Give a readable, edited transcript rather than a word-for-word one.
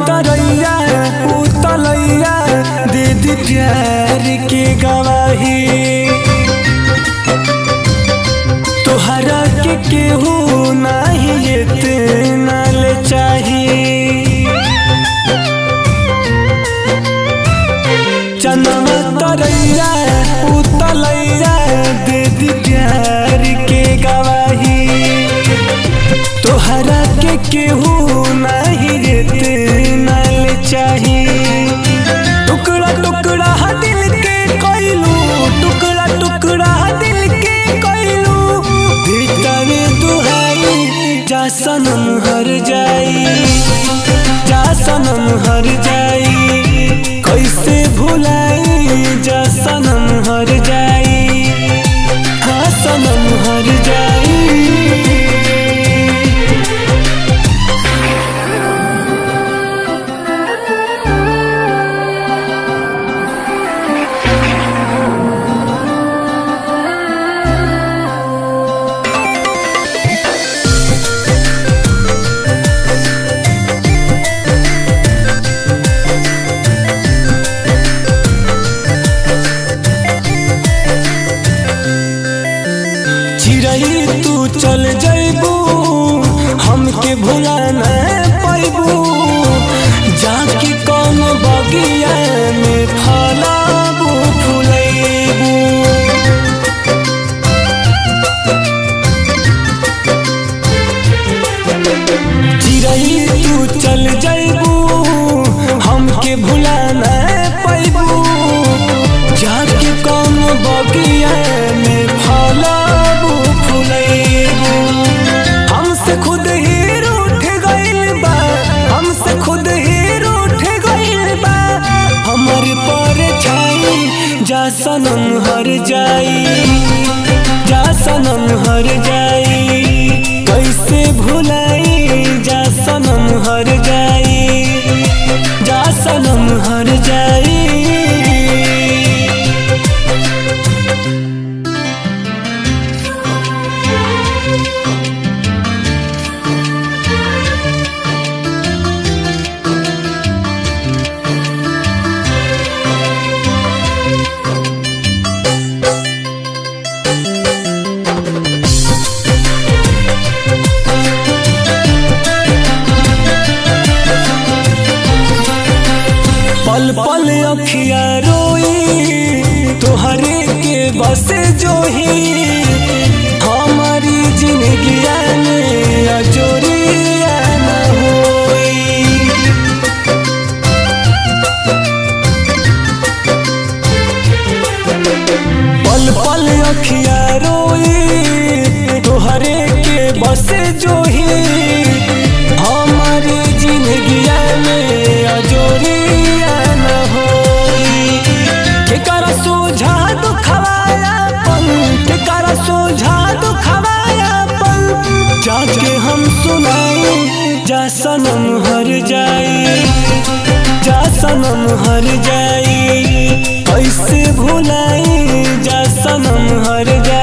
तरैया उतलैया दे दी प्यार के गवाही। तोहरा के केहू नहीं इतना ले चाहिए। चनवा तरैया उतलैया दे दी प्यार के गवाही। तोहरा के केहू नहीं इतना ले चाहिए। टुकड़ा टुकड़ा दिल के कइलू, टुकड़ा टुकड़ा दिल के कइलू। भीतर दुहाई जा सनम हर जाई, जा सनम हर जाई। कैसे भुलाई जा सनम हर जाई, हाँ सनम हर जाई। चिरई तू चल जैबू, हमके भुला न पैबू। जाके कौन बगिया में फलाबू फुलैबू। चिरई तू चल जैबू, हमके भुला न पैबू। जाके कौन बगिया में फलाबू फुलैबू। हमसे खुद ही रूठ गइल बा, हमसे खुद ही रूठ गइल बा। हमर पर छाई जा सनम हर जाई, जा सनम हर जाई। कैसे भुलाई जा सनम हर जाई, जा सनम हर जाई। पल पल अखिया रोई तोहरे के बस जो ही। हमारी जिंदगिया में अजोरिया न होई। पल पल अखिया रोई तोहरे के बस जो ही। हमारी जिंदगिया में अजोरिया न होई। केकरा सोझा दुखवाया पल, केकरा सोझा दुखवाया पल। जाके हम सुनाई जा सनम हर जाई, जा सनम हर जाई। कैसे भुलाई जा सनम हर जाई।